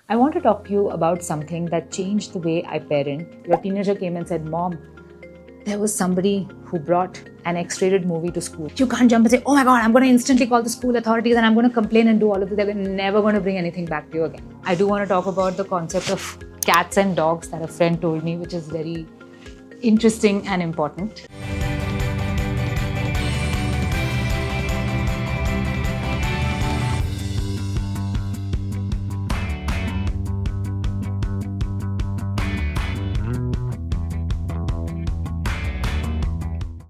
I want to talk to you about something that changed the way I parent. Your teenager came and said, Mom, there was somebody who brought an X-rated movie to school. You can't jump and say, oh my God, I'm going to instantly call the school authorities and I'm going to complain and do all of this. They're never going to bring anything back to you again. I do want to talk about the concept of cats and dogs that a friend told me, which is very interesting and important.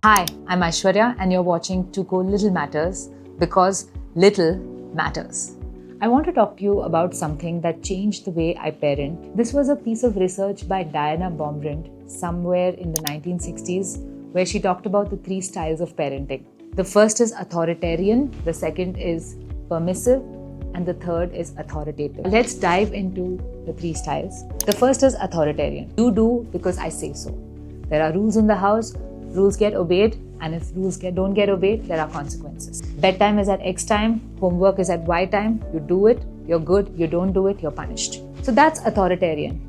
Hi, I'm Aishwarya and you're watching To Go Little Matters because little matters. I want to talk to you about something that changed the way I parent. This was a piece of research by Diana Baumrind somewhere in the 1960s where she talked about the 3 styles of parenting. The first is authoritarian, the second is permissive, and the third is authoritative. Let's dive into the 3 styles. The first is authoritarian. You do because I say so. There are rules in the house. Rules get obeyed, and if rules don't get obeyed, there are consequences. Bedtime is at X time, homework is at Y time, you do it, you're good, you don't do it, you're punished. So that's authoritarian.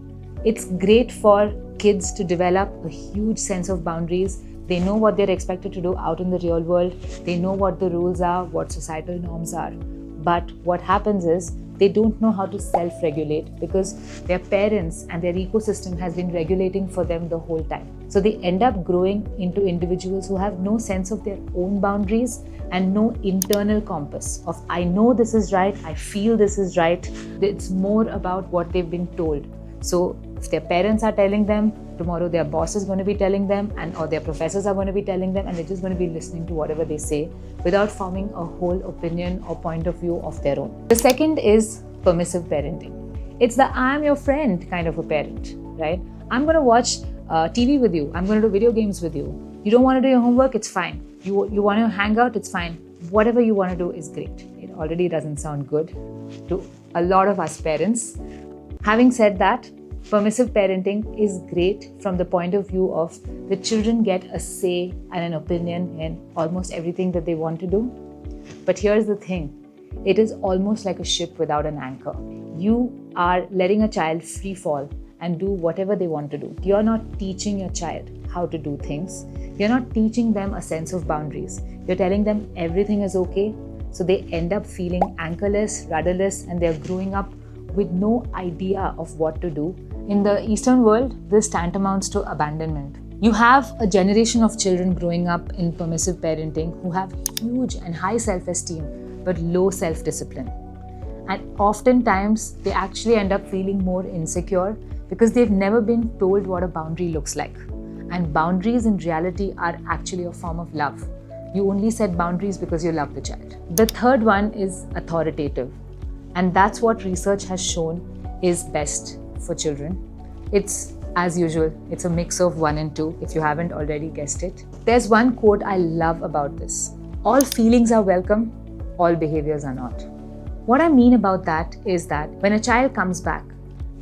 It's great for kids to develop a huge sense of boundaries. They know what they're expected to do out in the real world. They know what the rules are, what societal norms are. But what happens is, they don't know how to self-regulate because their parents and their ecosystem has been regulating for them the whole time. So they end up growing into individuals who have no sense of their own boundaries and no internal compass of I know this is right, I feel this is right. It's more about what they've been told. So if their parents are telling them, tomorrow their boss is going to be telling them or their professors are going to be telling them, and they're just going to be listening to whatever they say without forming a whole opinion or point of view of their own. The second is permissive parenting. It's the I'm your friend kind of a parent, right? I'm going to watch TV with you. I'm going to do video games with you. You don't want to do your homework, it's fine. You want to hang out, it's fine. Whatever you want to do is great. It already doesn't sound good to a lot of us parents. Having said that, permissive parenting is great from the point of view of the children get a say and an opinion in almost everything that they want to do. But here's the thing, it is almost like a ship without an anchor. You are letting a child free fall and do whatever they want to do. You're not teaching your child how to do things. You're not teaching them a sense of boundaries. You're telling them everything is okay. So they end up feeling anchorless, rudderless, and they're growing up with no idea of what to do. In the Eastern world, this tantamounts to abandonment. You have a generation of children growing up in permissive parenting who have huge and high self-esteem but low self-discipline. And oftentimes, they actually end up feeling more insecure because they've never been told what a boundary looks like. And boundaries in reality are actually a form of love. You only set boundaries because you love the child. The third one is authoritative. And that's what research has shown is best for children. It's, as usual, it's a mix of 1 and 2, if you haven't already guessed it. There's one quote I love about this. All feelings are welcome, all behaviors are not. What I mean about that is that when a child comes back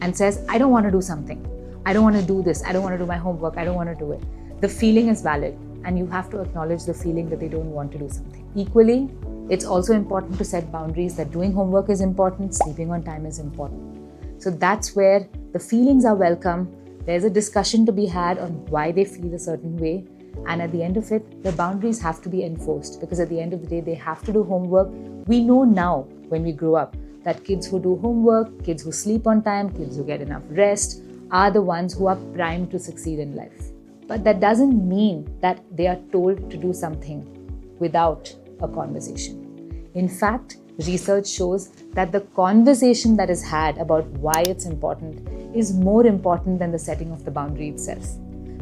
and says, I don't want to do something, I don't want to do this, I don't want to do my homework, I don't want to do it, the feeling is valid and you have to acknowledge the feeling that they don't want to do something. Equally, it's also important to set boundaries that doing homework is important, sleeping on time is important. So that's where the feelings are welcome. There's a discussion to be had on why they feel a certain way. And at the end of it, the boundaries have to be enforced because at the end of the day, they have to do homework. We know now when we grow up that kids who do homework, kids who sleep on time, kids who get enough rest are the ones who are primed to succeed in life. But that doesn't mean that they are told to do something without a conversation. In fact, research shows that the conversation that is had about why it's important is more important than the setting of the boundary itself.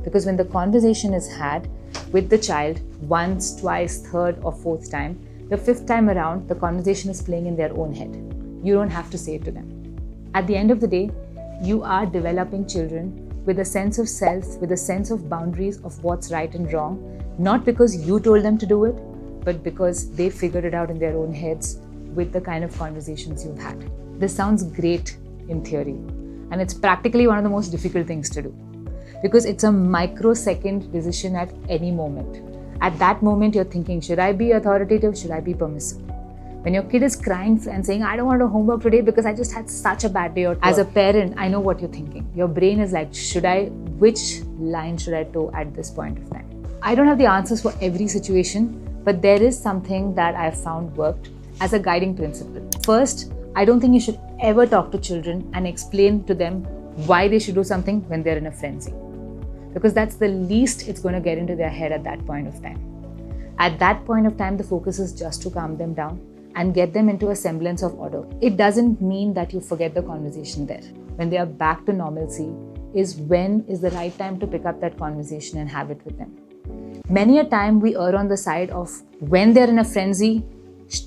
Because when the conversation is had with the child once, twice, third or fourth time, the 5th time around, the conversation is playing in their own head. You don't have to say it to them. At the end of the day, you are developing children with a sense of self, with a sense of boundaries of what's right and wrong, not because you told them to do it, but because they figured it out in their own heads with the kind of conversations you've had. This sounds great in theory, and it's practically one of the most difficult things to do because it's a microsecond decision at any moment. At that moment, you're thinking, should I be authoritative? Should I be permissive? When your kid is crying and saying, I don't want to do homework today because I just had such a bad day. As a parent, I know what you're thinking. Your brain is like, which line should I toe at this point of time? I don't have the answers for every situation, but there is something that I've found worked as a guiding principle. First, I don't think you should ever talk to children and explain to them why they should do something when they're in a frenzy. Because that's the least it's going to get into their head at that point of time. At that point of time, the focus is just to calm them down and get them into a semblance of order. It doesn't mean that you forget the conversation there. When they are back to normalcy is when is the right time to pick up that conversation and have it with them. Many a time we err on the side of when they're in a frenzy,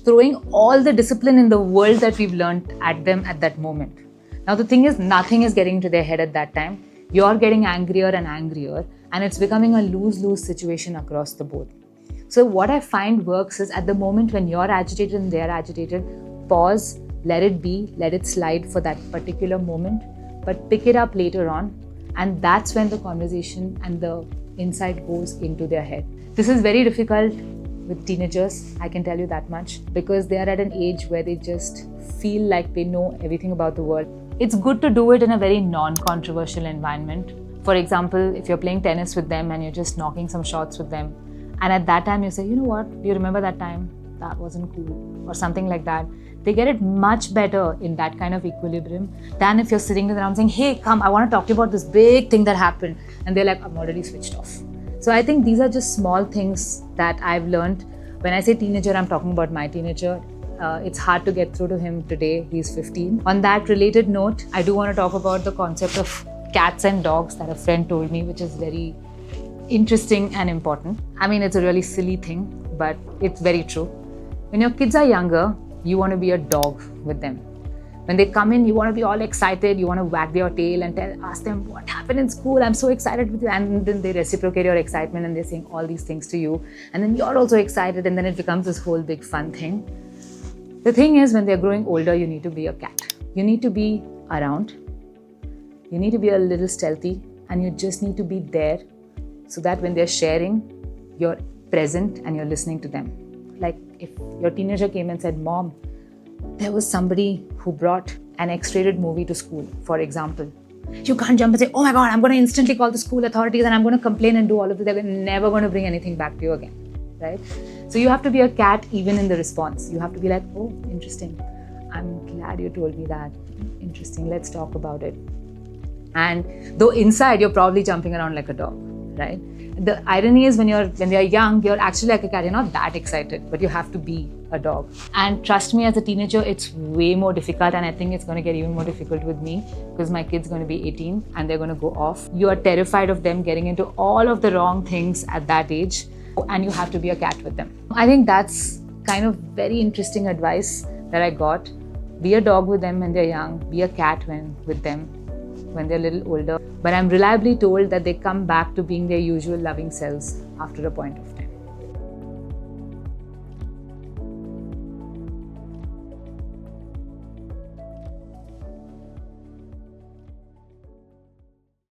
throwing all the discipline in the world that we've learned at them at that moment. Now the thing is, nothing is getting into their head at that time. You're getting angrier and angrier, and it's becoming a lose-lose situation across the board. So what I find works is at the moment when you're agitated and they're agitated, pause, let it be, let it slide for that particular moment, but pick it up later on. And that's when the conversation and the insight goes into their head. This is very difficult with teenagers, I can tell you that much, because they are at an age where they just feel like they know everything about the world. It's good to do it in a very non-controversial environment. For example, if you're playing tennis with them and you're just knocking some shots with them, and at that time you say, you know what, do you remember that time? That wasn't cool, or something like that. They get it much better in that kind of equilibrium than if you're sitting around saying, hey, come, I want to talk to you about this big thing that happened. And they're like, I'm already switched off. So I think these are just small things that I've learned. When I say teenager, I'm talking about my teenager. It's hard to get through to him today. He's 15. On that related note, I do want to talk about the concept of cats and dogs that a friend told me, which is very interesting and important. I mean, it's a really silly thing, but it's very true. When your kids are younger, you want to be a dog with them. When they come in, you want to be all excited, you want to wag their tail and ask them what happened in school, I'm so excited with you. And then they reciprocate your excitement and they're saying all these things to you. And then you're also excited, and then it becomes this whole big fun thing. The thing is, when they're growing older, you need to be a cat. You need to be around. You need to be a little stealthy, and you just need to be there so that when they're sharing, you're present and you're listening to them. Like if your teenager came and said, Mom, there was somebody who brought an X-rated movie to school, for example. You can't jump and say, oh my God, I'm going to instantly call the school authorities and I'm going to complain and do all of it. They're never going to bring anything back to you again, right? So you have to be a cat even in the response. You have to be like, oh, interesting. I'm glad you told me that. Interesting, let's talk about it. And though inside, you're probably jumping around like a dog, right? The irony is when they're young, you're actually like a cat. You're not that excited, but you have to be a dog. And trust me, as a teenager, it's way more difficult. And I think it's going to get even more difficult with me because my kid's going to be 18 and they're going to go off. You are terrified of them getting into all of the wrong things at that age. And you have to be a cat with them. I think that's kind of very interesting advice that I got. Be a dog with them when they're young. Be a cat with them when they're a little older. But I'm reliably told that they come back to being their usual loving selves after a point of time.